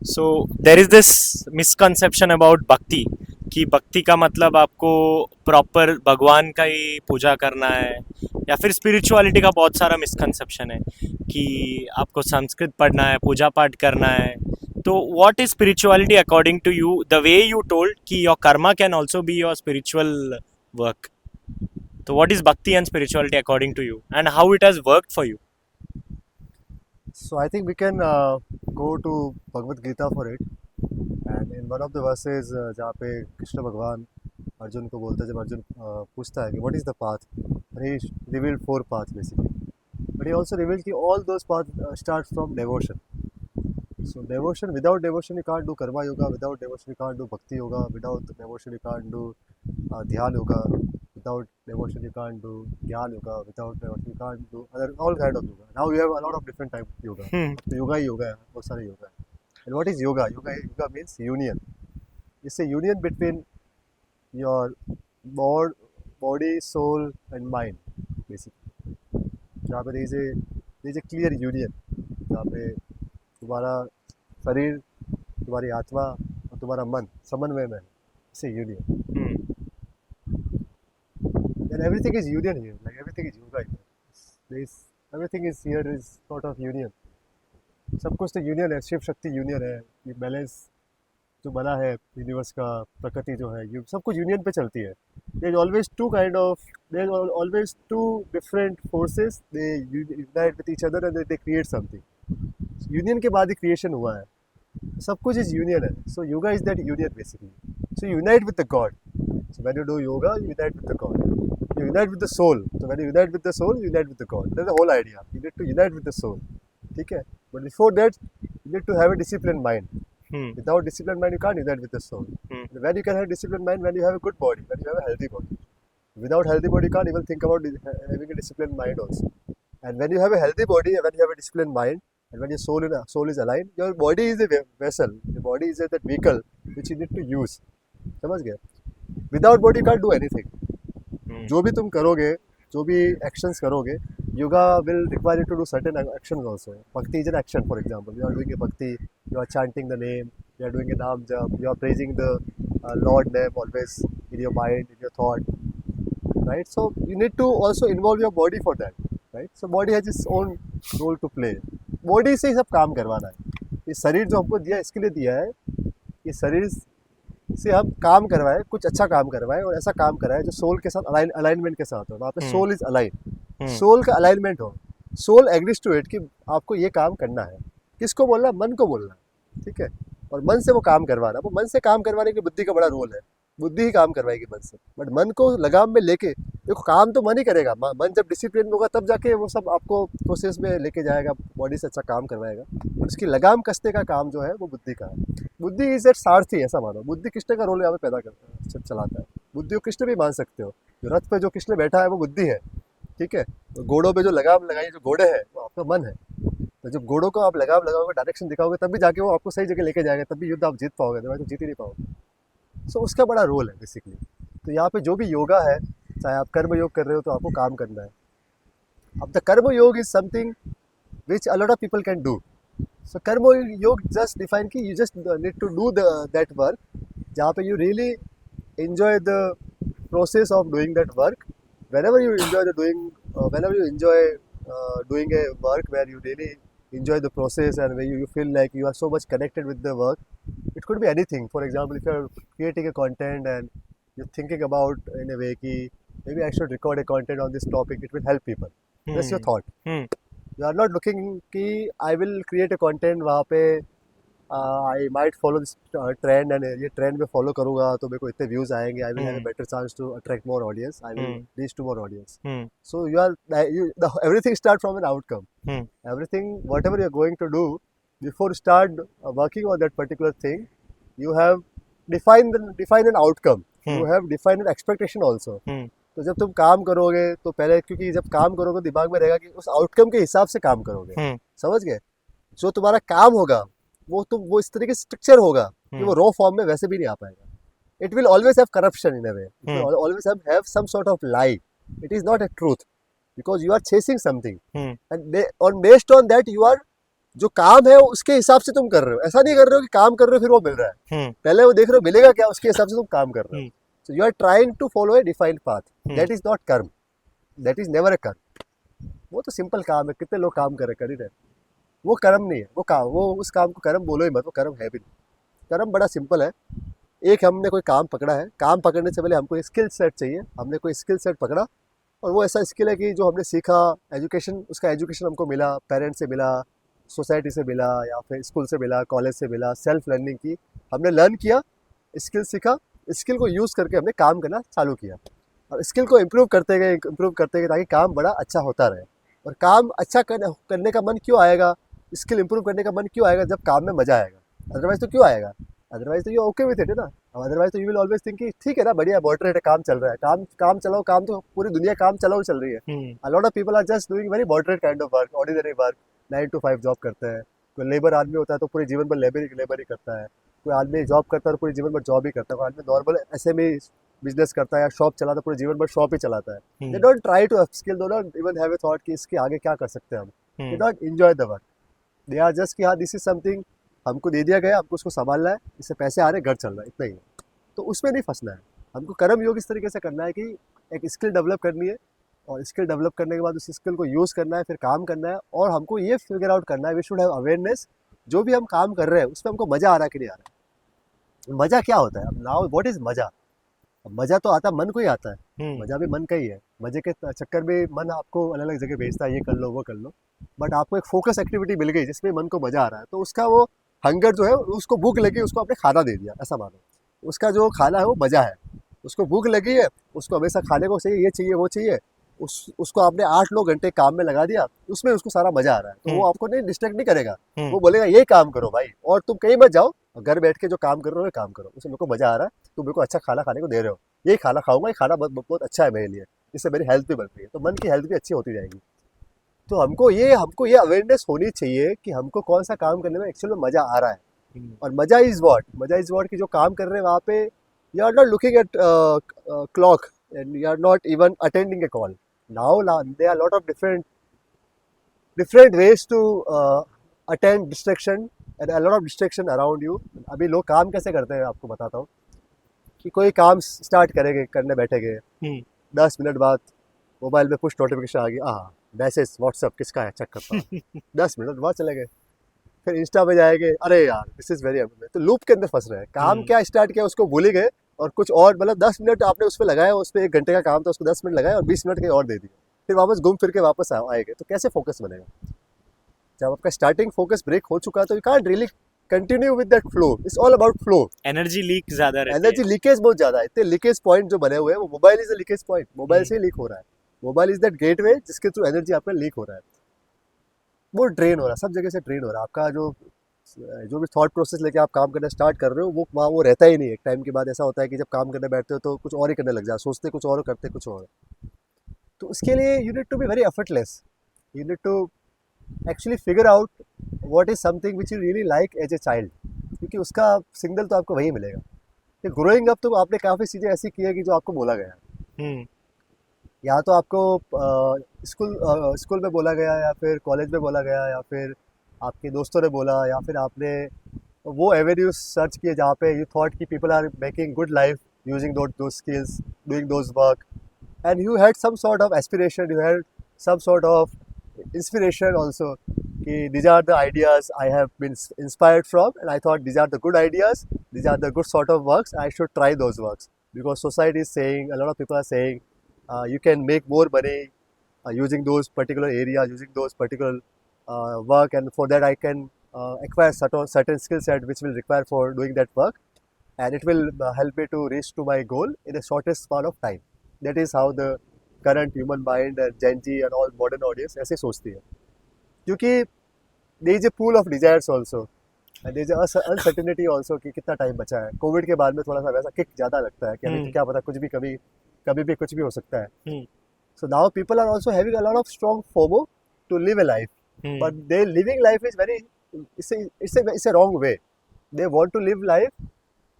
So there is this misconception about भक्ति कि भक्ति का मतलब आपको प्रॉपर भगवान का ही पूजा करना है, या फिर स्पिरिचुअलिटी का बहुत सारा मिसकंसेप्शन है कि आपको संस्कृत पढ़ना है, पूजा पाठ करना है. तो what is spirituality according to you? The way you told कि your karma can also be your spiritual work. तो what is bhakti and spirituality according to you, and how it has worked for you? So I think we can go to Bhagavad Gita for it. And in one of the verses जहाँ पे कृष्ण भगवान अर्जुन को बोलता है, जब अर्जुन पूछता है कि what is the path, and he revealed four paths basically. But he also revealed कि all those paths start from devotion. So devotion, without devotion you can't do karma yoga, without devotion you can't do bhakti yoga, without devotion you can't do dhyan yoga, without devotion you can't do jnana yoga, without devotion you can't do other all kind of yoga. Now you have a lot of different type of yoga. So yoga he yoga है, बहुत सारे yoga है. And what is yoga? Yoga means union. It's a union between your body, soul and mind basically. जहाँ पे there is a clear union. जहाँ पे तुम्हारा शरीर, तुम्हारी आत्मा और तुम्हारा मन समन्वय में है. इसे union. And everything is union here. Like everything is yoga here. Everything is here is sort of union. सब कुछ तो यूनियन है. शिव शक्ति यूनियन है. ये बैलेंस जो बना है यूनिवर्स का, प्रकृति जो है, ये सब कुछ यूनियन पे चलती है. There is always two different forces. They unite with each other and they create something. Union के बाद ही क्रिएशन हुआ है. सब कुछ इज यूनियन है. So yoga is that union basically. So unite with the god. So when you do yoga you unite with the god. You unite with the soul. So when you unite with the soul, you unite with the God. That's the whole idea. You need to unite with the soul. ठीक है? But before that, you need to have a disciplined mind. Without disciplined mind, you can't unite with the soul. When you can have disciplined mind, when you have a good body, when you have a healthy body. Without healthy body, you can't even think about having a disciplined mind also. And when you have a healthy body, and when you have a disciplined mind, and when your soul is aligned, your body is a vessel. Your body is that vehicle which you need to use. समझ गए? Without body, you can't do anything. जो भी तुम करोगे, जो भी actions करोगे, yoga will require you to do certain actions also. Bhakti is an action, for example. You are doing a bhakti, you are chanting the name, you are doing a naam jap, you are praising the Lord name always in your mind, in your thought, right? So you need to also involve your body for that, right? So body has its own role to play. Body से ही सब काम करवाना है. ये शरीर जो हमको दिया, इसके लिए दिया है. ये शरीर से हम काम करवाए, कुछ अच्छा काम करवाए और ऐसा काम कराए जो सोल के साथ अलाइनमेंट के साथ हो. वहाँ पे सोल इज अलाइन. सोल का अलाइनमेंट हो. सोल एग्रीज टू इट कि आपको ये काम करना है. किसको बोलना? मन को बोलना. ठीक है? और मन से वो काम करवाना. वो मन से काम करवाने की बुद्धि का बड़ा रोल है. बुद्धि ही काम करवाएगी मन से. बट मन को लगाम में लेके, देखो काम तो मन ही करेगा. मन जब डिसिप्लिन होगा तब जाके वो सब आपको प्रोसेस में लेके जाएगा, बॉडी से अच्छा काम करवाएगा. उसकी लगाम कसने का काम जो है वो बुद्धि का है. बुद्धि इज एट सारथी, ऐसा मानो. बुद्धि कृष्ण का रोल यहाँ पे पैदा करता है, चलाता है. बुद्धि को कृष्ण भी मान सकते हो. जो रथ पे जो कृष्ण बैठा है वो बुद्धि है. ठीक है? तो घोड़ों पे जो लगाम लगाई, जो घोड़े हैं, वो आपका मन है. तो जब घोड़ों को आप लगाम लगाओगे, डायरेक्शन दिखाओगे, तब भी जाके वो आपको सही जगह लेके जाएगा. तब भी युद्ध आप जीत पाओगे, तो जीत ही नहीं पाओगे. सो उसका बड़ा रोल है बेसिकली. तो यहाँ पे जो भी योगा है, चाहे आप कर्म योग कर रहे हो तो आपको काम करना है. अब the karma yoga is something which a lot of people can do. So karma yoga just define कि you just need to do that work जहाँ पे you really enjoy the process of doing that work. Whenever you enjoy whenever you enjoy doing a work where you really enjoy the process and where you feel like you are so much connected with the work. It could be anything. For example, if you are creating a content and you're thinking about in a way कि maybe I should record a content on this topic, it will help people. That's your thought. You are not looking कि I will create a content वहाँ पे I might follow this trend and ये trend में follow करूँगा तो मेरे को इतने views आएंगे. I will have a better chance to attract more audience. I will reach to more audience. So everything starts from an outcome. Everything, whatever you are going to do, before you start working on that particular thing, you have defined an outcome. You have defined an expectation also. तो जब तुम काम करोगे तो पहले, क्योंकि जब काम करोगे दिमाग में रहेगा कि उस आउटकम के हिसाब से काम करोगे. समझ गए? जो तुम्हारा काम होगा वो इस तरीके से स्ट्रक्चर होगा कि वो रॉ फॉर्म में वैसे भी नहीं आ पाएगा. It will always have corruption in a way. It will always have some sort of lie. It is not a truth because you are chasing something and based on that you are जो काम है उसके हिसाब से तुम कर रहे हो, ऐसा नहीं कर रहे हो कि काम कर रहे हो फिर वो मिल रहा है। हम्म पहले वो देख रहे हो मिलेगा क्या, उसके हिसाब से तुम काम कर रहे हो। Hmm so you are trying to follow a defined path, hmm that is not karma, that is never a karma. वो तो सिंपल काम है, कितने लोग काम कर ही रहे, वो कर्म नहीं है। वो काम, वो उस काम को कर्म बोलो ही मत, वो कर्म है भी नहीं। कर्म बड़ा सिंपल है। एक हमने कोई काम पकड़ा है, काम पकड़ने से पहले हमको एक स्किल सेट चाहिए, हमने कोई स्किल सेट पकड़ा और वो ऐसा स्किल है कि जो हमने सीखा, एजुकेशन, उसका एजुकेशन हमको मिला, पेरेंट्स से मिला, सोसाइटी से मिला, या फिर स्कूल से मिला, कॉलेज से मिला, सेल्फ लर्निंग की, हमने लर्न किया, स्किल सीखा, स्किल को यूज़ करके हमने काम करना चालू किया और स्किल को इम्प्रूव करते गए ताकि काम बड़ा अच्छा होता रहे। और काम अच्छा करने का मन क्यों आएगा, स्किल इम्प्रूव करने का मन क्यों आएगा, जब काम में मज़ा आएगा। अदरवाइज तो क्यों आएगा, अदरवाइज तो यू ओके विथ इट है ना। अदरवाइज तो यू विल ऑलवेज थिंक कि ठीक है ना, बढ़िया मॉडरेट है, काम चल रहा है, काम काम चलाओ, काम तो पूरी दुनिया काम चलाओ चल रही है। Hmm a lot of people are just doing very moderate kind of work, ordinary work, 9 to 5 job करते हैं। कोई लेबर आदमी होता है तो पूरे जीवन भर लेबर ही करता है। कोई आदमी जॉब करता है तो पूरे जीवन भर जॉब ही करता है। कोई आदमी नॉर्मल एसएमई बिजनेस करता है या शॉप चलाता है, पूरे जीवन भर शॉप ही चलाता है। They don't try to upskill, they don't even have a thought कि इसके आगे क्या कर सकते हैं हम। They don't enjoy the work, they are just कि हाँ दिस इज समथिंग हमको दे दिया गया, हमको उसको संभालना है, इससे पैसे आ रहे, घर चल रहा है, इतना ही है। तो उसमें नहीं फंसना है। हमको कर्म योग इस तरीके से करना है कि एक स्किल डेवलप करनी है और स्किल डेवलप करने के बाद उस स्किल को यूज़ करना है, फिर काम करना है और हमको ये फिगर आउट करना है, वी शुड हैव अवेयरनेस, जो भी हम काम कर रहे हैं उसमें हमको मज़ा आ रहा है कि नहीं आ रहा है। मज़ा क्या होता है, अब नाउ व्हाट इज़ मज़ा। अब मज़ा तो आता मन को ही आता है, मज़ा भी मन का ही है। मज़े के चक्कर में मन आपको अलग अलग जगह भेजता है, ये कर लो वो कर लो, बट आपको एक फोकस एक्टिविटी मिल गई जिसमें मन को मज़ा आ रहा है, तो उसका वो हंगर जो है, उसको भूख लगी, उसको आपने खाना दे दिया, ऐसा मानो। उसका जो खाना है वो मज़ा है, उसको भूख लगी है, उसको हमेशा खाने को चाहिए, ये चाहिए वो चाहिए, उसको आपने 8-9 घंटे काम में लगा दिया, उसमें उसको सारा मज़ा आ रहा है, तो वो आपको नहीं डिस्ट्रैक्ट नहीं करेगा। वो बोलेगा ये काम करो भाई, और तुम कहीं मत जाओ, घर बैठ के जो काम कर रहे हो ये काम करो, उसमें मेरे को मज़ा आ रहा है, तुम मेरे को अच्छा खाना खाने को दे रहे हो, यही खाना खाऊंगा, ये खाना बहुत बहुत अच्छा है मेरे लिए, इससे मेरी हेल्थ भी बढ़ रही है, तो मन की हेल्थ भी अच्छी होती जाएगी। तो हमको ये अवेयरनेस होनी चाहिए कि हमको कौन सा काम करने में एक्चुअल में मज़ा आ रहा है। और मज़ा इज़ वॉट कि जो काम कर रहे हैं वहाँ पे you are not looking at clock and you are not even attending a call. Now there are lot of different ways to attend distraction and a lot of distraction around you. अभी लोग काम कैसे करते हैं आपको बताता हूँ कि कोई काम स्टार्ट करेंगे, करने बैठेंगे, 10 मिनट बाद मोबाइल में पुश नोटिफिकेशन आ गई, मैसेज व्हाट्सअप किसका है चेक करता हूँ, 10 मिनट बाद चले गए, फिर इंस्टा पे जाएंगे, अरे यार दिस इज वेरी, तो लूप के अंदर फंस रहे हैं। काम क्या स्टार्ट किया उसको भूल ही गए और कुछ और, मतलब 10 मिनट आपने उस पर लगाया, उस पर 1 घंटे का काम था, उसको 10 मिनट लगाए और 20 मिनट कहीं और दे दिए, फिर वापस घूम फिर के वापस आएंगे, तो कैसे फोकस बनेगा। जब आपका स्टार्टिंग फोकस ब्रेक हो चुका है तो you can't really continue with that flow, it's all about flow. Energy leak ज्यादा रहती एनर्जी लीकेज बहुत ज्यादा है, इतने लीकेज पॉइंट जो बने हुए हैं, वो mobile is a leakage point, mobile से ही लीक हो रहा है। मोबाइल इज दैट गेटवे जिसके थ्रू एनर्जी आपका लीक हो रहा है, वो ड्रेन हो रहा है, सब जगह से ड्रेन हो रहा है। आपका जो भी थॉट प्रोसेस लेके आप काम करना स्टार्ट कर रहे हो वो वहाँ वो रहता ही नहीं है। एक टाइम के बाद ऐसा होता है कि जब काम करने बैठते हो तो कुछ और ही करने लग जाए, सोचते कुछ और करते कुछ और। तो उसके लिए you need to be very effortless, you need to actually figure out what is something which you really like as a child, क्योंकि उसका सिग्नल तो आपको वहीं मिलेगा कि ग्रोइंग अप तो आपने काफ़ी चीज़ें ऐसी की है कि जो आपको बोला गया है, या तो आपको स्कूल में बोला गया, या फिर कॉलेज में बोला गया, या फिर आपके दोस्तों ने बोला, या फिर आपने वो एवेन्यूज सर्च किए जहाँ पे यू थॉट कि people are making good life using those skills, doing those work, and you had some sort of aspiration, you had some sort of inspiration also कि these are the ideas I have been inspired from and I thought these are the good ideas, these are the good sort of works, I should try those works because society is saying, a lot of people are saying you can make more money using those particular areas, using those particular work, and for that I can acquire certain skill set which will require for doing that work, and it will help me to reach to my goal in the shortest span of time. That is how the current human mind and Gen Z and all modern audience ऐसे सोचती है, क्योंकि there is a pool of desires also and there is uncertainty also कि कितना time बचा है। Covid के बाद में थोड़ा सा वैसा किक ज़्यादा लगता है कि अभी तो क्या पता, कुछ भी कभी भी कुछ भी हो सकता है। So now people are also having a lot of strong FOMO to live a life, but they living life is very, it's a wrong way. They want to live life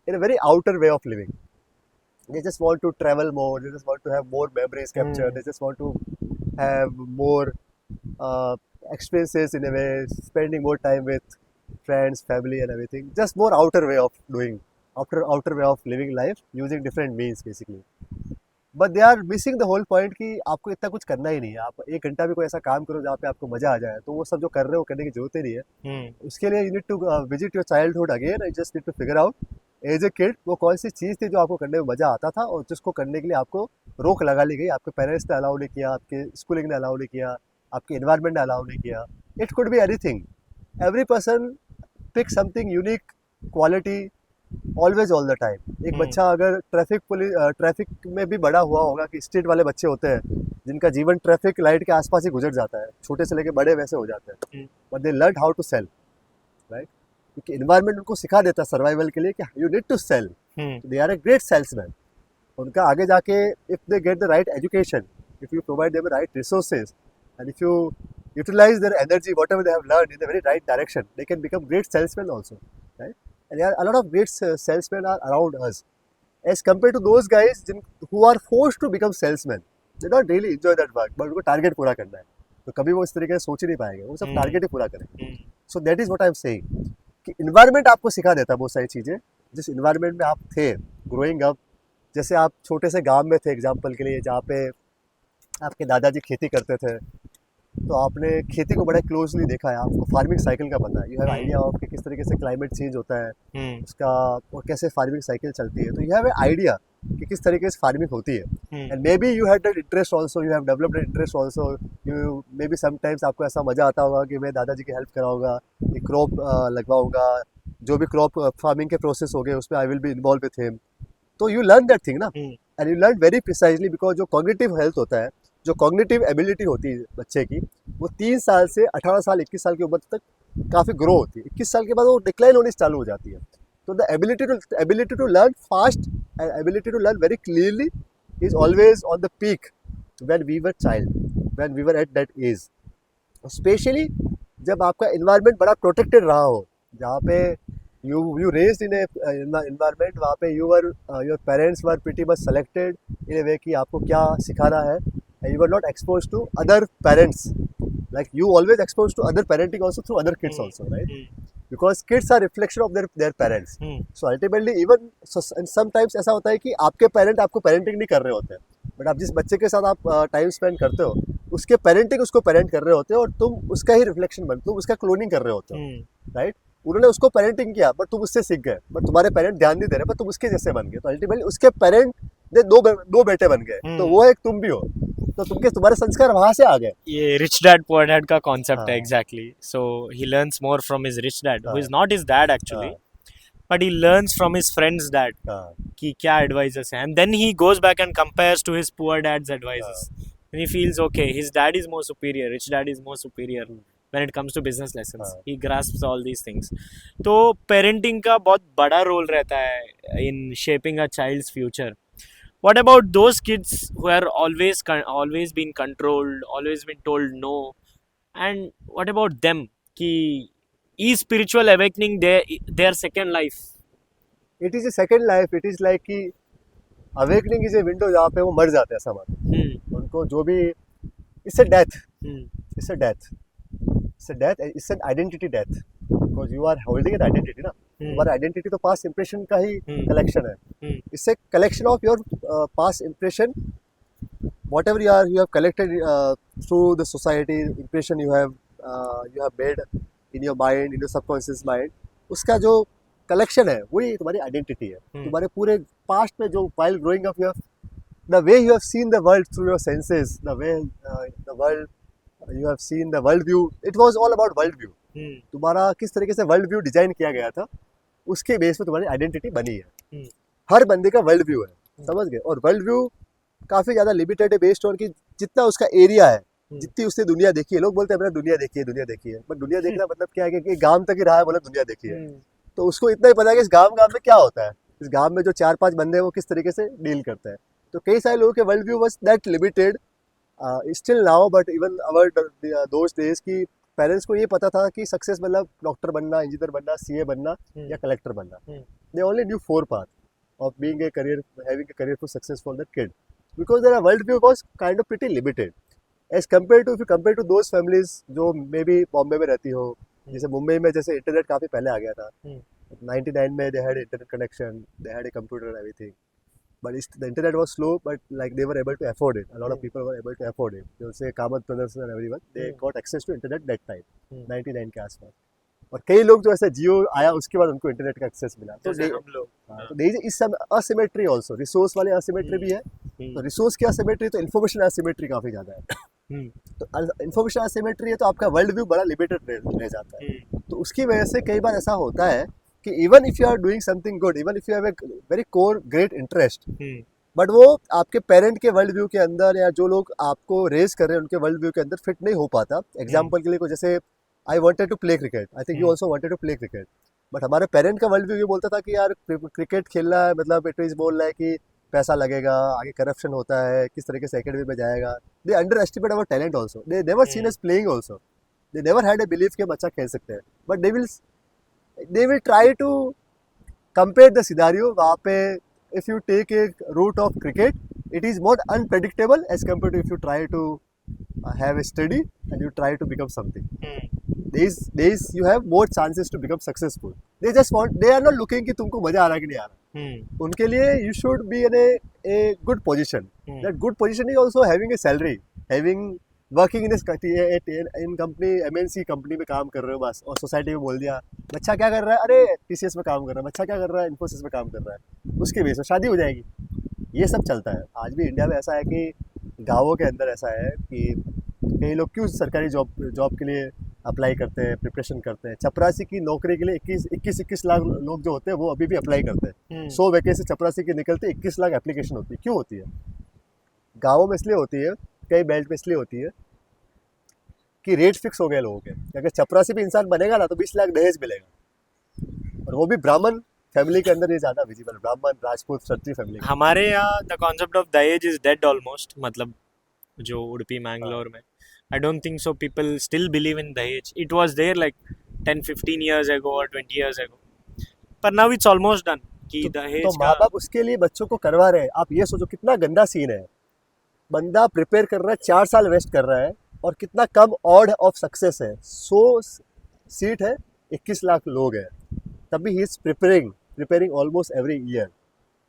in a very outer way of living. They just want to travel more, they just want to have more memories captured, they just want to have more experiences in a way, spending more time with friends, family, and everything. Just more outer way of doing, outer way of living life using different means basically. But they are missing the whole point कि आपको इतना कुछ करना ही नहीं है. आप 1 घंटा भी कोई ऐसा काम करो जहाँ पे आपको मजा आ जाए, तो वो सब जो कर रहे हो करने की जरूरत ही नहीं है. उसके लिए you need to visit your childhood again. I just need to figure out as a kid वो कौन सी चीज़ थी जो आपको करने में मजा आता था और जिसको करने के लिए आपको रोक लगा ली गई. आपके पेरेंट्स ने अलाउ नहीं किया, आपके स्कूलिंग ने अलाउ नहीं किया, आपके इन्वायरमेंट ने अलाउ नहीं किया. It could be anything. Every person pick something unique quality always all the time. एक बच्चा अगर ट्रैफिक में भी बड़ा हुआ होगा कि स्ट्रीट वाले बच्चे होते हैं जिनका जीवन ट्रैफिक लाइट के आसपास ही गुजर जाता है, छोटे से लेके बड़े वैसे हो जाते हैं, but they learn how to sell, right. क्योंकि इन्वायरमेंट उनको सिखा देता है सर्वाइवल के लिए कि you need to sell. They are a great salesman. उनका आगे जाके if they get the right education, if you provide them right resources and if you utilize their energy whatever they have learned in the very right direction, they can become great salesmen also, right. And there are a lot of great salesmen are around us as compared to those guys who are forced to become salesmen. They don't really enjoy that work, but उनको target पूरा करना है, तो कभी वो इस तरीके से सोच ही नहीं पाएंगे. वो सब टारगेट ही पूरा करेंगे. So that is what I am saying कि इन्वायरमेंट आपको सिखा देता है बहुत सारी चीज़ें. जिस इन्वायरमेंट में आप थे ग्रोइंग अप, जैसे आप छोटे से गांव में थे एग्जांपल के लिए, जहाँ पे आपके दादाजी खेती करते थे, तो आपने खेती को बड़ा क्लोजली देखा है, आपको फार्मिंग साइकिल का पता है. यू हैव आइडिया ऑफ कि किस तरीके से क्लाइमेट चेंज होता है उसका और कैसे फार्मिंग साइकिल चलती है. तो यू हैव ए आइडिया कि किस तरीके से फार्मिंग होती है. And may be you had that interest also, you have developed interest also. You may be sometimes आपको ऐसा मजा आता होगा कि मैं दादाजी की हेल्प कराऊंगा, ये क्रॉप लगवाऊंगा, जो भी क्रॉप फार्मिंग के प्रोसेस हो गए उसमें I will be involve with him. तो यू लर्न दैट थिंग ना, and you learn very precisely. Because जो कॉग्निटिव हेल्थ होता है, जो कॉग्निटिव एबिलिटी होती है बच्चे की, वो 3 साल से 18 साल 21 साल की उम्र तक काफ़ी ग्रो होती है. 21 साल के बाद वो डिक्लाइन होनी चालू हो जाती है. तो the ability to learn fast and ability to learn very clearly is always on the peak when we were child, when we were at that age. Specially जब आपका इन्वायरमेंट बड़ा प्रोटेक्टेड रहा हो, जहाँ पे you raised in a environment वहाँ पे your parents were pretty much selected in a way कि आपको क्या सिखाना है, and you were not exposed to other parents, like you always exposed to other parenting also through other kids also, right. Because kids are reflection of their parents. So ultimately even and sometimes ऐसा होता है कि आपके parent आपको parenting नहीं कर रहे होते हैं, बट आप जिस बच्चे के साथ आप टाइम स्पेंड करते हो उसके पेरेंटिंग उसको पेरेंट कर रहे होते हो और तुम उसका ही रिफ्लेक्शन बन, तुम उसका क्लोनिंग कर रहे होते हो, राइट. उन्होंने उसको पेरेंटिंग किया बट तुम उससे सीख गए, बट तुम्हारे पेरेंट ध्यान नहीं दे रहे, पर तुम उसके जैसे बन गए. तो अल्टीमेटली उसके पेरेंट ने दो बेटे बन गए, तो वो एक तुम भी हो, तो तुम्हारे संस्कार वहां से आ गए. ये रिच डैड पुअर डैड का कॉन्सेप्ट है exactly. So he learns more from his rich dad who is not his dad actually, but he learns from his friend's dad कि क्या एडवाइसेस हैं, and then he goes back and compares to his poor dad's advices and he feels okay, his dad is more superior, rich dad is more superior when it comes to business lessons. He grasps all these things. तो parenting का बहुत बड़ा role रहता है in shaping a child's future. What about those kids who are always been controlled, always been told no, and what about them कि is spiritual awakening their second life? It is a second life. It is like कि awakening is a window जहाँ पे वो मर जाते हैं समझ. उनको जो भी it's a death, it's a death, it's a death, it's an identity death. Because you are holding an identity ना. तुम्हारा आइडेंटिटी तो पास्ट इंप्रेशन का ही कलेक्शन है. It's a collection of your past impression, whatever you have collected through the society, impression you have made in your mind, in your subconscious mind. उसका जो collection है वही तुम्हारी identity है. तुम्हारे पूरे पास्ट में जो while growing up the way you have seen the world through your senses, the way the world you have seen the world view, it was all about world view. तुम्हारा किस तरीके से world view design किया गया था उसके base पे तुम्हारी आइडेंटिटी बनी है. हर बंदे का वर्ल्ड व्यू है, समझ गए. और वर्ल्ड व्यू काफी ज्यादा लिमिटेड है बेस्ड ऑन कि जितना उसका एरिया है, जितनी उसने दुनिया देखी है. लोग बोलते हैं मैंने दुनिया देखी है, बट दुनिया देखना मतलब क्या है कि गांव तक ही रहा है, बोला दुनिया देखी है. तो उसको इतना ही पता है कि इस गांव में क्या होता है, इस गांव में जो 4-5 बंदे हैं वो किस तरीके से डील करते हैं. तो कई सारे लोगों के world view was that limited still now, but even our those days की पेरेंट्स को ये पता था कि सक्सेस मतलब डॉक्टर बनना, इंजीनियर बनना, सीए बनना या कलेक्टर बनना. They only knew 4 path of being a career, having a career for success for that kid, because their world view was kind of pretty limited. As compared to, if you compare to those families जो may B Bombay में रहती हो, जैसे मुंबई में जैसे internet काफ़ी पहले आ गया था, 99 में they had internet connection, they had a computer and everything, but the internet was slow, but like they were able to afford it. A lot of people were able to afford it. So say Kamath brothers and everyone, they got access to internet that time, 99 के आसपास. और कई लोग जो ऐसे जियो आया उसके बाद उनको इंटरनेट का एक्सेस मिला. तो there is some asymmetry also. Resource वाले asymmetry भी है. तो रिसोर्स की asymmetry तो इन्फॉर्मेशन asymmetry काफी ज्यादा है. तो इन्फॉर्मेशन asymmetry है तो आपका वर्ल्ड व्यू बड़ा लिमिटेड रह जाता है. तो उसकी वजह से कई बार ऐसा होता है कि even if you are doing something good, even if you have a very core great interest, but वो आपके पेरेंट के वर्ल्ड व्यू के अंदर या जो लोग आपको रेज कर रहे हैं उनके वर्ल्ड व्यू के अंदर फिट नहीं हो पाता. एग्जाम्पल के लिए को जैसे I wanted to play cricket, I think you also wanted to play cricket, but हमारे पेरेंट का वर्ल्ड व्यू ये बोलता था कि यार क्रिकेट खेलना है मतलब इट इज बोल रहा है कि पैसा लगेगा, आगे करप्शन होता है, किस तरीके से एकेडमी में जाएगा. They underestimate our talent also, they never seen us playing also, they never had a believe कि हम अच्छा खेल सकते हैं, but they will try to compare the scenario. वहाँ पे if you take a route of cricket, it is more unpredictable as compared to if you try to have a study and you try to become something. These you have more chances to become successful. They are not looking कि तुमको मजा आ रहा है कि नहीं आ रहा. उनके लिए you should be in a good position. That good position is also having a salary, having working in company MNC company में काम कर रहे हो बस, और सोसाइटी में बोल दिया बच्चा क्या कर रहा है, अरे TCS में काम कर रहा है, बच्चा क्या कर रहा है, इन्फोसिस में काम कर रहा है, उसके बेस में शादी हो जाएगी. ये सब चलता है आज भी इंडिया में. ऐसा है कि गाँवों के अंदर ऐसा है कि कई लोग क्यों सरकारी जॉब के लिए अप्लाई करते हैं, प्रिपरेशन करते हैं. चपरासी की नौकरी के लिए 21 लाख लोग जो होते हैं वो अभी भी अप्लाई करते हैं. 100 वैकेंसी चपरासी की निकलती है, 21 लाख एप्लीकेशन होती है. क्यों होती है? गाँवों में इसलिए होती है, कई बेल्ट में इसलिए होती है कि रेट फिक्स हो गए लोगों के. अगर चपरासी भी इंसान बनेगा ना तो 20 लाख दहेज मिलेगा, और वो भी ब्राह्मण फैमिली के अंदर ये ज्यादा विजिबल, ब्राह्मण राजपूत क्षत्रिय फैमिली. हमारे यहाँ the concept of dahej is dead almost, मतलब जो उडुपी मैंगलोर में I don't think so people still believe in dahej. It was there like 10-15 years ago और 20 years ago, पर नाउ इट्स ऑलमोस्ट डन कि दहेज. तो माँ बाप उसके लिए बच्चों को करवा रहे हैं. आप ये सोचो कितना गंदा सीन है. बंदा प्रिपेयर कर रहा है, 4 साल वेस्ट कर रहा है, और कितना कम ऑड ऑफ सक्सेस है. 100 सीट है, 21 लाख लोग हैं, तभी ही is preparing almost every year.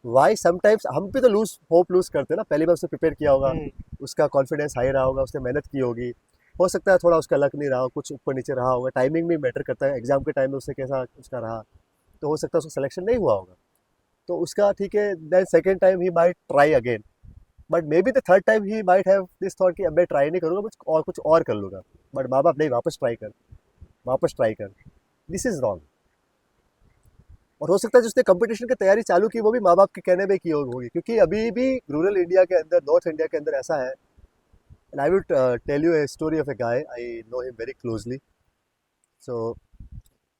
Why sometimes हम भी तो लूज करते हैं ना. पहली बार उसने प्रिपेयर किया होगा, उसका कॉन्फिडेंस हाई रहा होगा, उसने मेहनत की होगी, हो सकता है थोड़ा उसका लक नहीं रहा हो, कुछ ऊपर नीचे रहा होगा, टाइमिंग भी मैटर करता है. एग्जाम के टाइम में उससे कैसा उसका रहा, तो हो सकता है उसका सिलेक्शन नहीं हुआ होगा, तो उसका ठीक है. Then second time he might try again, but may be the third time he might have this thought कि अब मैं ट्राई नहीं करूँगा, कुछ और कर लूँगा. बट माँ बाप नहीं, वापस ट्राई कर. This is wrong. और हो सकता है जिसने कंपटीशन की तैयारी चालू की वो भी माँ बाप के कहने में की होगी, क्योंकि अभी भी रूरल इंडिया के अंदर, नॉर्थ इंडिया के अंदर ऐसा है. And I will tell you a story of a guy, I know him very closely. So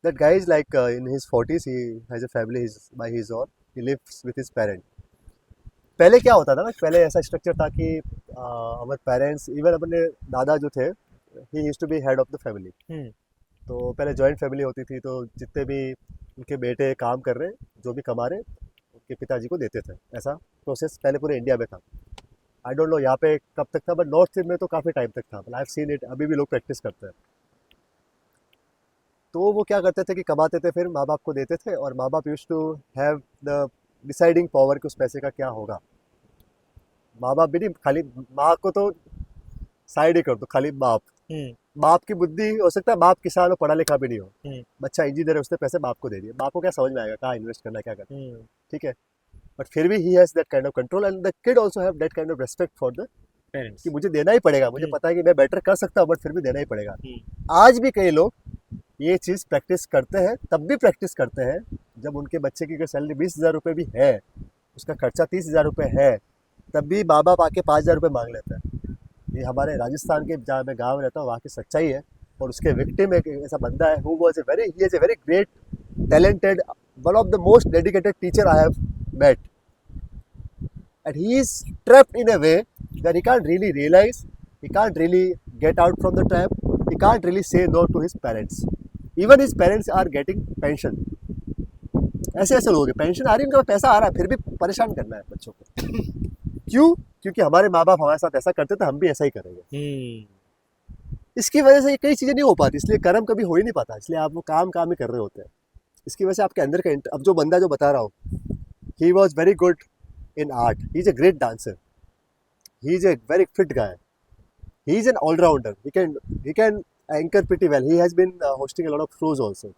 that guy is like in his 40s, he has a family by his own, he lives with his parent. पहले क्या होता था ना, पहले ऐसा structure था कि हमारे पेरेंट्स, इवन अपने दादा जो थे, he used to be head of the family. तो पहले जॉइंट फैमिली होती थी, तो जितने भी उनके बेटे काम कर रहे, जो भी कमा रहे, उनके पिताजी को देते थे. ऐसा प्रोसेस पहले पूरे इंडिया में था. आई डोंट नो यहाँ पे कब तक था, बट नॉर्थ में तो काफ़ी टाइम तक था. आई हैव सीन इट, अभी भी लोग प्रैक्टिस करते हैं. तो वो क्या करते थे कि कमाते थे, फिर माँ बाप को देते थे, और माँ बाप used to have the deciding power कि उस पैसे का क्या होगा. माँ बाप भी नहीं, खाली माँ को तो साइड ही कर दो, खाली बाप की बुद्धि. हो सकता है बाप किसान हो, पढ़ा लिखा भी नहीं हो, बच्चा इंजीनियर है, उसने पैसे बाप को दे दिए. बाप को क्या समझ में आएगा कहाँ इन्वेस्ट करना है, क्या करना. ठीक है, बट फिर भी he has that kind of control, and the kid also have that kind of respect for the parents कि मुझे देना ही पड़ेगा. मुझे पता है कि मैं बेटर कर सकता हूँ, बट फिर भी देना ही पड़ेगा. आज भी कई लोग ये चीज़ प्रैक्टिस करते हैं, तब भी प्रैक्टिस करते हैं जब उनके बच्चे की अगर सैलरी 20,000 रुपये भी है, उसका खर्चा 30,000 रुपये है, तब भी माँ बाप आके 5,000 रुपये मांग लेते हैं. ये हमारे राजस्थान के, जहाँ मैं गाँव में रहता हूँ, वहाँ की सच्चाई है. और उसके विक्टिम एक ऐसा बंदा है, who was he is a very great talented, one of the most dedicated teacher I have met, and he is trapped in a way that he can't really realize, he can't really get out from the trap, he can't really say no to his parents. Even his parents are getting pension. ऐसे लोग हैं, pension आ रही है, उनका पैसा आ रहा है, फिर भी परेशान करना है बच्चों को. क्यों? क्योंकि हमारे माँ बाप हमारे साथ ऐसा करते थे, हम भी ऐसा ही करेंगे। इसकी वजह से ये कई चीज़ें नहीं हो पाती, इसलिए कर्म कभी हो ही नहीं पाता, इसलिए आप वो काम काम ही कर रहे होते हैं। इसकी वजह से आपके अंदर का अब जो बंदा जो बता रहा हूँ, ही was very good in art, he is a great dancer, he is a very fit guy, he is an all-rounder. He can anchor pretty well. He has been hosting a lot of shows also.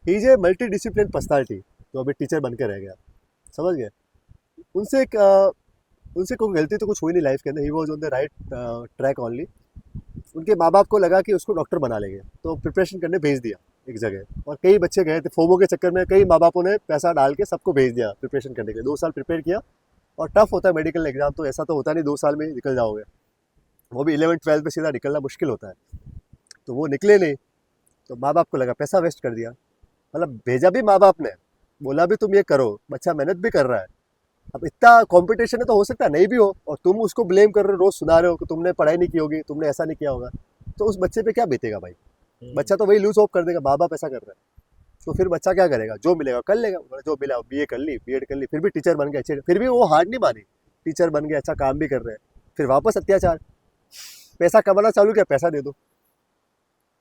He is a multi-discipline personality. तो अभी teacher बन के रह गया, समझ गए? उनसे उनसे कोई गलती तो कुछ हुई नहीं लाइफ के अंदर. He was on the right track only. उनके माँ बाप को लगा कि उसको डॉक्टर बना लेंगे, तो प्रिपरेशन करने भेज दिया एक जगह. और कई बच्चे गए थे फोमो के चक्कर में, कई माँ बापों ने पैसा डाल के सबको भेज दिया प्रिपरेशन करने के लिए. 2 साल प्रिपेयर किया, और टफ होता है मेडिकल एग्जाम, तो ऐसा तो होता नहीं 2 साल में निकल जाओगे. वो भी 11th-12th में सीधा निकलना मुश्किल होता है. तो वो निकले नहीं, तो माँ बाप को लगा पैसा वेस्ट कर दिया. मतलब भेजा भी माँ बाप ने, बोला भी तुम ये करो, बच्चा मेहनत भी कर रहा है. अब इतना कंपटीशन है तो हो सकता है नहीं भी हो, और तुम उसको ब्लेम कर रहे हो, रोज सुना रहे हो कि तुमने पढ़ाई नहीं की होगी, तुमने ऐसा नहीं किया होगा, तो उस बच्चे पे क्या बीतेगा भाई? बच्चा तो वही लूज होप कर देगा, माँ बाप ऐसा कर रहा है. तो फिर बच्चा क्या करेगा? जो मिलेगा कर लेगा. जो मिला बीए कर ली, बीएड कर ली, फिर भी टीचर बन गए अच्छे, फिर भी वो हार नहीं मानी, टीचर बन गए, अच्छा काम भी कर रहे हैं. फिर वापस अत्याचार, पैसा कमाना चालू किया, पैसा दे दो.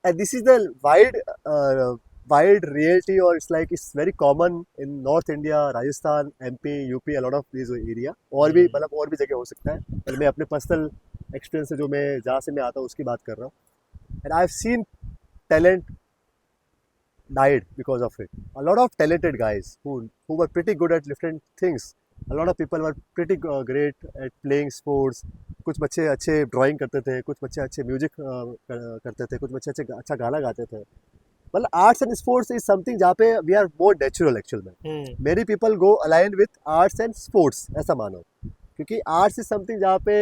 And this is the wide reality, और it's like it's very common in North India, Rajasthan, MP, UP, a lot of this area. और भी मतलब और भी जगह हो सकता है, पर मैं अपने पर्सनल एक्सपीरियंस से जो मैं जहाँ से मैं आता हूँ उसकी बात कर रहा हूँ. And I have scene talent died because of it. A lot of talented guys who were pretty good at different things. A lot of people were pretty great at playing sports. कुछ बच्चे अच्छे drawing करते थे, कुछ बच्चे अच्छे music करते थे, कुछ बच्चे अच्छा गाना गाते थे. मतलब arts and sports is something जहाँ पे we are more natural actual में. मेरी people go align with arts and sports, ऐसा मानो, क्योंकि आर्ट्स इज समथिंग जहाँ पे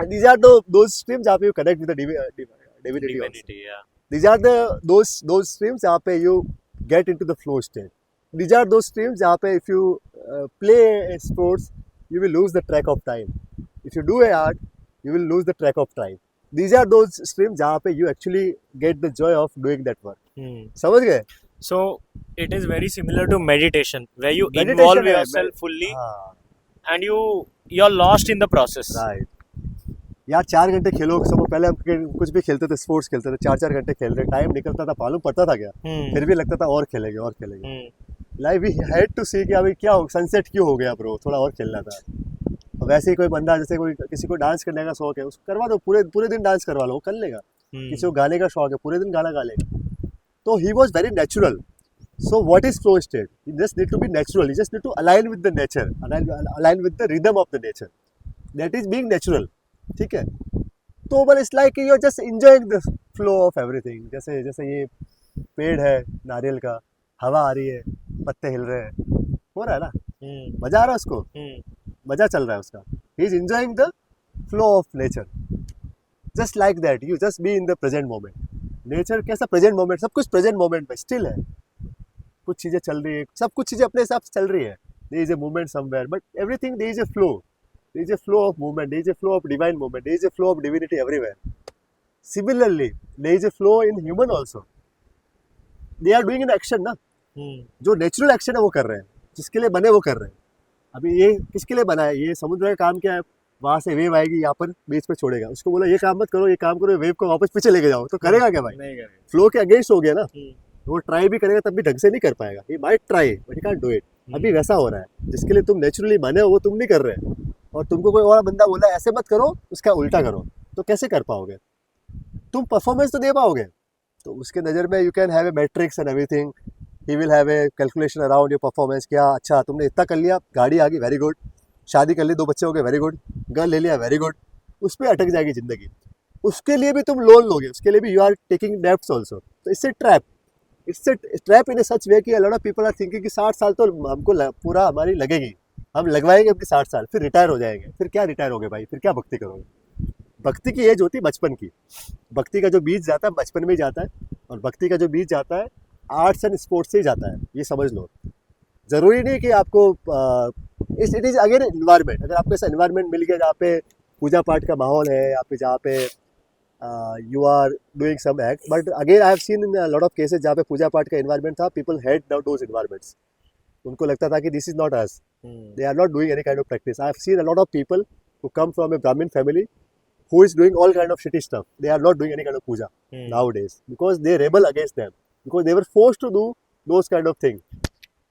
these are those streams जहाँ पे you connect with the divinity also. These are those streams जहाँ पे you get into the flow state. These are those streams जहाँ पे if you play sports, you will lose the track of time. If you do a art, you will lose the track of time. These are those streams जहाँ पे you actually get the joy of doing that work. समझ गए? So it is very similar to meditation, where you Meditation involve है, yourself fully, हाँ, and you're lost in the process. right. यार 4 घंटे खेलो, सब पहले हम कुछ भी खेलते थे, स्पोर्ट्स खेलते थे, 4-4 घंटे खेल रहे, टाइम निकलता था, मालूम पड़ता था क्या? फिर भी लगता था और खेलेंगे और खेलेंगे. लाइक वी हैड टू सी कि अभी क्या हो, सनसेट क्यों हो गया ब्रो, थोड़ा और खेलना था. और वैसे ही कोई बंदा, जैसे कोई किसी को डांस करने का शौक है, उसको करवा दो, पूरे दिन डांस करवा लो, वो कर लेगा. किसी को गाने का शौक है, पूरे दिन गाना गा लेगा. तो he was very natural. So what is flow state? You just need to be natural, you just need to align with the nature, align with the rhythm of the nature. That is being natural. ठीक है? तो बस it's like you are just enjoying the flow of everything. जैसे जैसे ये पेड़ है नारियल का, हवा आ रही है, पत्ते हिल रहे हैं, हो रहा है ना, मजा आ रहा है उसको, मजा चल रहा है उसका. He is enjoying the flow of nature. Just like that, you just be in the present moment. Nature कैसा प्रेजेंट मोमेंट, सब कुछ प्रेजेंट मोमेंट में स्टिल है. कुछ चीज़ें चल रही है, सब कुछ चीज़ें अपने हिसाब से चल रही है. There is a movement somewhere, but everything there is a flow. There is a flow of movement, there is a flow of divine movement, there is a flow of divinity everywhere. Similarly, there is a flow in human also. They are doing an action ना, जो natural action है वो कर रहे हैं, जिसके लिए बने वो कर रहे हैं. अभी ये किसके लिए बना है? ये समुद्र का काम क्या है? वहाँ से वेव आएगी, यहाँ पर बीच पे छोड़ेगा, उसको बोला ये काम मत करो, ये काम करो, वेव को वापस पीछे लेके जाओ, तो करेगा क्या भाई? नहीं करेगा. फ्लो के अगेंस्ट हो गया ना. वो ट्राई भी करेगा तब भी ढंग से नहीं कर पाएगा. ही might try but he can't do it. अभी वैसा हो रहा है, जिसके लिए तुम नेचुरली बने हो वो तुम नहीं कर रहे, और तुमको कोई और बंदा बोला ऐसे मत करो, उसका उल्टा करो, तो कैसे कर पाओगे? तुम परफॉर्मेंस तो दे पाओगे. तो उसके नज़र में you can have a matrix and everything. He will have a calculation around your performance. क्या अच्छा तुमने इतना कर लिया, गाड़ी आ गई, वेरी गुड. शादी कर ली, 2 बच्चे हो गए, वेरी गुड. गर्ल ले लिया, वेरी गुड. उस पर अटक जाएगी ज़िंदगी. उसके लिए भी तुम लोन लोगे, उसके लिए भी you are taking debts also. तो इससे trap, it's trap in a such way कि a lot of people are thinking कि 60 साल तो हमको पूरा हमारी लगेगी, हम लगवाएंगे अपनी 60 साल, फिर रिटायर हो जाएंगे. फिर क्या रिटायर हो गए भाई, फिर क्या भक्ति करोगे? भक्ति की एज होती है बचपन की. भक्ति का जो बीज जाता है बचपन में ही जाता है, और भक्ति का जो बीज जाता है आर्ट्स एंड स्पोर्ट्स से ही जाता है. ये समझ लो. ज़रूरी नहीं कि आपको इट इज़ अगेन इन्वायरमेंट. अगर आपको ऐसा इन्वायरमेंट मिल गया जहाँ पे पूजा पाठ का माहौल है, या फिर जहाँ पे you are doing some act, but again I have seen in lot of cases जहाँ पे पूजा पाठ का इन्वायरमेंट था, पीपल हेड दोज इन्वायरमेंट्स. उनको लगता था कि this is not us, They are not doing any kind of practice. I have seen a lot of people who come from a Brahmin family who is doing all kind of shitty stuff. They are not doing any kind of puja nowadays because they rebel against them, because they were forced to do those kind of things.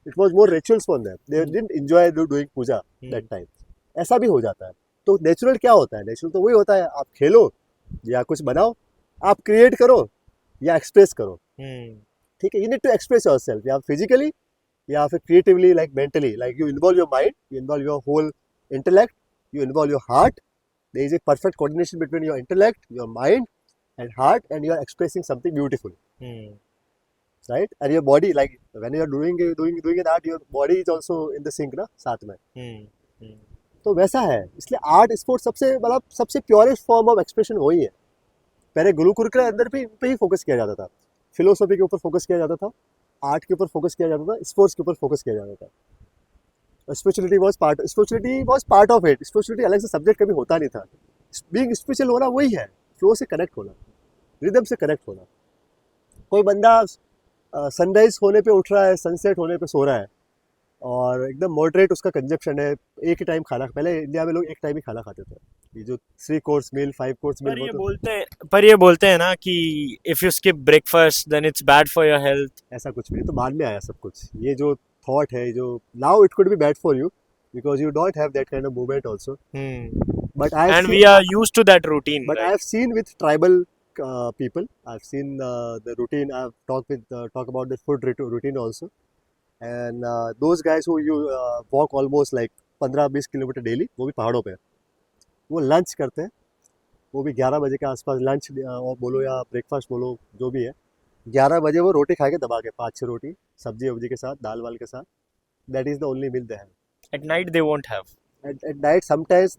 It was more rituals for them. They didn't enjoy doing puja that time. ऐसा भी हो जाता है. तो natural क्या होता है? Natural तो वही होता है, आप खेलो या कुछ बनाओ, आप क्रिएट करो या एक्सप्रेस करो. ठीक है, you need to express yourself, या फिजिकली या फिर creatively, like mentally, like you involve your mind, you involve your whole intellect, you involve your heart. There is a perfect coordination between your intellect, your mind and heart, and you are expressing something beautiful. Right? And your body, like when you are doing an art, your body is also in the sync ना साथ में. तो वैसा है, इसलिए art sport सबसे purest form of expression वही है. पहले गुरुकुल के अंदर भी पे ही फोकस किया जाता था, फिलोसफी के ऊपर फोकस किया जाता था, आर्ट के ऊपर फोकस किया जाता था, स्पोर्ट्स के ऊपर फोकस किया जाता था. Spirituality was part of it. Spirituality अलग से सब्जेक्ट कभी होता नहीं था. बीइंग स्पिरिचुअल होना वही है, फ्लो से कनेक्ट होना, रिदम से कनेक्ट होना. कोई बंदा सनराइज होने पे उठ रहा है, सनसेट होने पे सो रहा है, और एकदम मॉडरेट उसका कंजप्शन है, एक ही टाइम खाना. पहले इंडिया में लोग एक टाइम ही खाना खाते थे. ये जो 3 कोर्स मील 5 कोर्स मील पर ये बोलते हैं ना कि if you skip breakfast then it's bad for your health. ऐसा कुछ भी नहीं, तो बाद में आया सब कुछ. ये जो थॉट है, जो now it could be bad for you because you don't have that kind of movement also. But we are used to that routine. But right? I have seen with tribal people, I've seen the routine. I've talk about the food routine also, and those guys who you walk almost like 15-20 kilometre daily, वो भी पहाड़ों पे, वो lunch करते हैं, वो भी 11 बजे के आसपास लंच बोलो या ब्रेकफास्ट बोलो, जो भी है, 11 बजे वो रोटी खा के दबा के 5-6 रोटी सब्जी वब्जी के साथ, दाल वाल के साथ. That is the only meal they have. At night they won't have. At night sometimes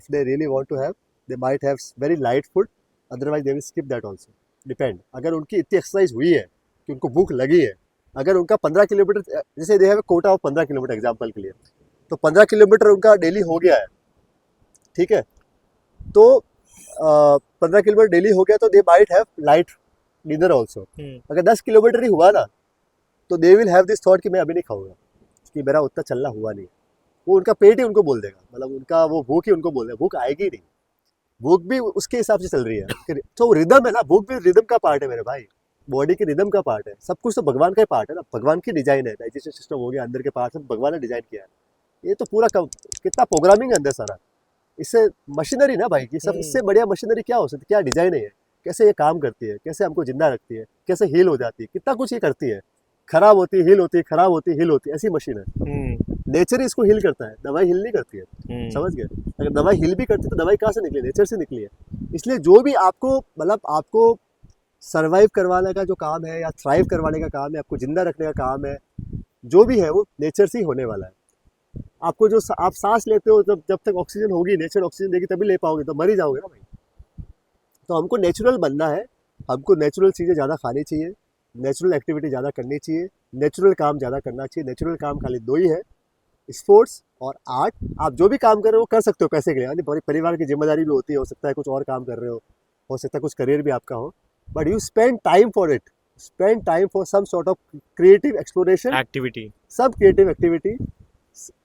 if they really want to have, they might have very light food. Otherwise they will skip that also. Depend. अगर उनकी इतनी exercise हुई है कि उनको भूख लगी है, अगर उनका 15 किलोमीटर, जैसे they have a Kota of 15 kilometre example के लिए, तो 15 किलोमीटर उनका डेली हो गया है, ठीक है, तो 15 किलोमीटर डेली हो गया, तो they might have light dinner also. अगर 10 किलोमीटर ही हुआ ना, तो they will have this thought कि मैं अभी नहीं खाऊंगा, कि मेरा उतना चलना हुआ नहीं. वो उनका पेट ही उनको बोल देगा, मतलब उनका वो भूख ही उनको बोल देगा. भूख आएगी नहीं, भूख भी उसके हिसाब से चल रही है. तो रिदम है ना, भूख भी रिदम का पार्ट है मेरे भाई, बॉडी की रिदम का पार्ट है. सब कुछ तो भगवान का ही पार्ट है ना, भगवान की डिजाइन है. डाइजेशन सिस्टम हो गया, अंदर के पार्ट सब भगवान ने डिजाइन किया है. ये तो पूरा कितना प्रोग्रामिंग है अंदर सारा. इससे मशीनरी ना भाई, कि सब इससे बढ़िया मशीनरी क्या हो सकती है, क्या डिजाइन है ये, कैसे ये काम करती है, कैसे हमको जिंदा रखती है, कैसे हील हो जाती है, कितना कुछ ये करती है. खराब होती है हील होती है, खराब होती है हील होती है, ऐसी मशीन है. नेचर इसको हील करता है, दवाई हील नहीं करती है. समझ गए? अगर दवाई हील भी करती है तो दवाई कहाँ से निकली? नेचर से निकली है. इसलिए जो भी आपको, मतलब आपको सर्वाइव करवाने का जो काम है, या थ्राइव करवाने का काम है, आपको जिंदा रखने का काम है, जो भी है वो नेचर से ही होने वाला है. आपको जो आप सांस लेते हो, जब तक ऑक्सीजन होगी, नेचर ऑक्सीजन देगी तभी ले पाओगे, तो मर ही जाओगे ना भाई. तो हमको नेचुरल बनना है, हमको नेचुरल चीज़ें ज़्यादा खानी चाहिए, नेचुरल एक्टिविटी ज़्यादा करनी चाहिए, नेचुरल काम ज़्यादा करना चाहिए. नेचुरल काम खाली 2 ही है, स्पोर्ट्स और आर्ट. आप जो भी काम कर रहे हो कर सकते हो पैसे के लिए, यानी परिवार की जिम्मेदारी भी होती है, हो सकता है कुछ और काम कर रहे हो सकता है कुछ करियर भी आपका हो, but you spend time for it, spend time for some sort of creative exploration activity, some creative activity.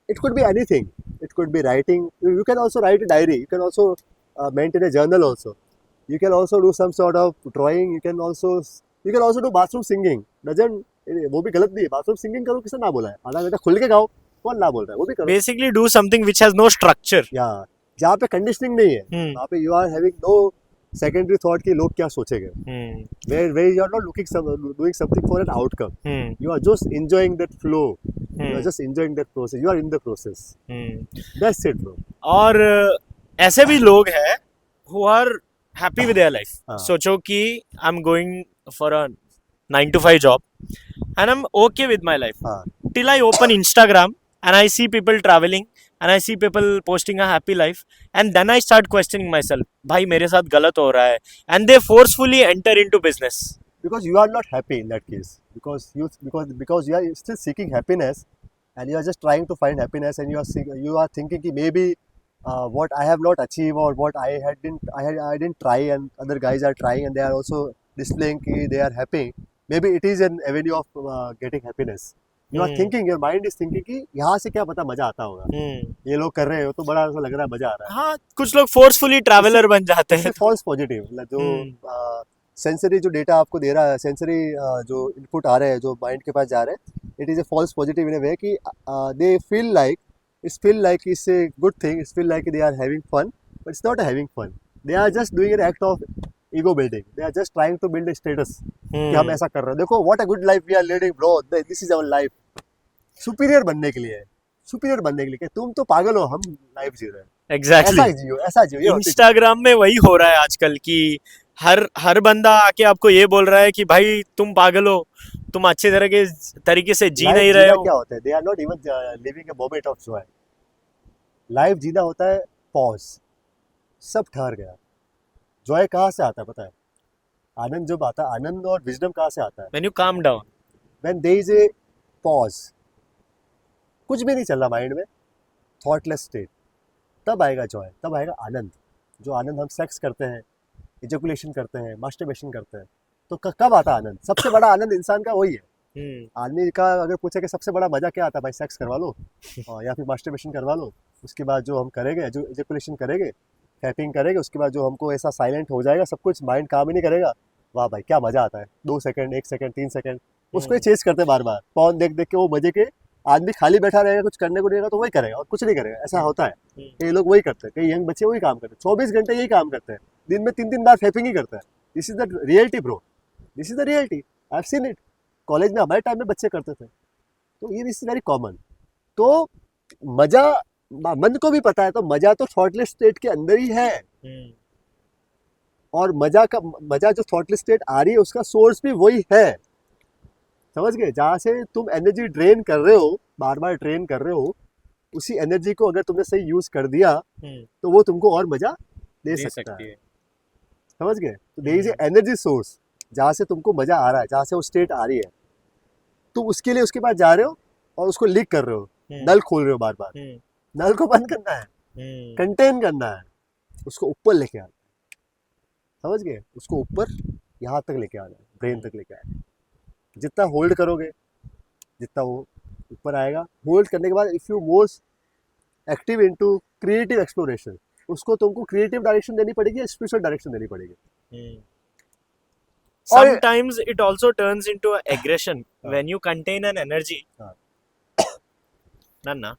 It could be anything. It could be writing. You can also write a diary. You can also maintain a journal also. You can also do some sort of drawing. You can also do bathroom singing. वो भी गलत नहीं है. Bathroom singing करो, किसने ना बोला है? आधा घंटा खुल के गाओ, कौन ना बोल रहा है? वो भी करो. Basically do something which has no structure. Yeah. जहाँ पे कंडीशनिंग नहीं है, वहाँ पे you are having no secondary thought कि लोग क्या सोचेंगे. Where you are not doing something for an outcome. You are just enjoying that flow. You are just enjoying that process. You are in the process. That's it, bro. और ऐसे भी लोग हैं who are happy with their life. सोचो कि I'm going for a 9 to 5 job and I'm okay with my life. Till I open Instagram and I see people traveling and I see people posting a happy life, and then I start questioning myself, भाई मेरे साथ गलत हो रहा है, and they forcefully enter into business. Because you are not happy in that case. Because you are still seeking happiness, and you are just trying to find happiness, and you are thinking कि maybe what I have not achieved, or what I didn't try, and other guys are trying and they are also displaying कि they are happy. Maybe it is an avenue of getting happiness. You are thinking, your mind is thinking कि यहाँ से क्या पता मजा आता होगा, ये लोग कर रहे हो तो बड़ा ऐसा लग रहा है, मजा आ रहा है। हाँ, कुछ लोग फोर्सफुली ट्रैवलर बन जाते हैं। फॉल्स पॉजिटिव, जो सेंसरी जो डेटा आपको दे रहा है, सेंसरी जो इनपुट आ रहे हैं, जो माइंड के पास जा रहे हैं, it is a false positive in a way कि they feel like, it's a good thing, it's feel like they are having fun, but it's not having fun, they are just doing an act of ego building, they are just trying to build a status कि हम ऐसा कर रहे हैं, देखो what a good life we are leading bro, this is our life, superior बनने के लिए, सुपीरियर बनने के लिए, कि तुम तो पागल हो, हम लाइफ जी रहे हैं, एग्जैक्टली। ऐसा जियो, ये होती है। इंस्टाग्राम में वही हो रहा है आजकल कि हर बंदा आके आपको ये बोल रहा है कि भाई तुम पागल हो, तुम अच्छे तरीके से जी लाइफ नहीं रहे जीना हो। क्या होता है, they are not even living a moment of joy, life जीना होता है पॉज, सब ठहर गया। जॉय कहाँ से आता है पता है, आनंद जब आता है, आनंद और विजडम कहाँ से आता है, when you calm down, when there is a pause, कुछ भी नहीं चल रहा माइंड में, थॉटलेस स्टेट, तब आएगा जॉय, तब आएगा आनंद, जो आनंद हम सेक्स करते हैं, इजैकुलेशन करते हैं, मास्टरबेशन करते हैं, तो कब आता आनंद, सबसे बड़ा आनंद इंसान का वही है। आदमी का अगर पूछे कि सबसे बड़ा मजा क्या आता है, भाई सेक्स करवा लो या फिर मास्टरबेशन करवा लो, उसके बाद जो हम करेंगे, जो इजैकुलेशन करेंगे, टैपिंग करेंगे, उसके बाद जो हमको ऐसा साइलेंट हो जाएगा, सब कुछ माइंड काम ही नहीं करेगा, वाह भाई क्या मजा आता है, 2 सेकंड, 1 सेकंड, 3 सेकंड, उसको ही चेज करते बार बार, पॉन देख देख के वो मजे के, आदमी खाली बैठा रहेगा, कुछ करने को नहीं रहेगा तो वही करेगा और कुछ नहीं करेगा, ऐसा होता है। कई लोग वही करते हैं, कई यंग बच्चे वही काम करते हैं, 24 घंटे यही काम करते हैं, दिन में 3-3 बार फैपिंग ही करते हैं। This is the reality bro, this is the reality, I have seen it, college में हमारे टाइम में बच्चे करते थे, तो ये दिस इज वेरी कॉमन। तो मजा मन को भी पता है, तो मजा तो थॉटलेस स्टेट के अंदर ही है, और मजा जो थॉटलेस स्टेट आ रही है उसका सोर्स भी वही है, समझ गए, जहाँ से तुम एनर्जी ड्रेन कर रहे हो, बार बार ड्रेन कर रहे हो, उसी एनर्जी को अगर तुमने सही यूज कर दिया तो वो तुमको और मजा दे सकता है, समझ गए। तो there is a energy source जहाँ से तुमको मजा आ रहा है, जहाँ से वो स्टेट आ रही है, तुम उसके लिए उसके पास जा रहे हो और उसको लीक कर रहे हो, नल खोल रहे हो बार बार, नल को बंद करना है, कंटेन करना है, उसको ऊपर लेके आना है, समझ गए, उसको ऊपर यहाँ तक लेके आना है, ब्रेन तक लेके आना है, जितना होल्ड करोगे जितना वो ऊपर आएगा, होल्ड करने के बाद if you more active into creative exploration, उसको तुमको क्रिएटिव डायरेक्शन देनी पड़ेगी, स्पिरिचुअल डायरेक्शन देनी पड़ेगी। Sometimes it also turns into aggression when you contain an energy. हाँ। Nanna.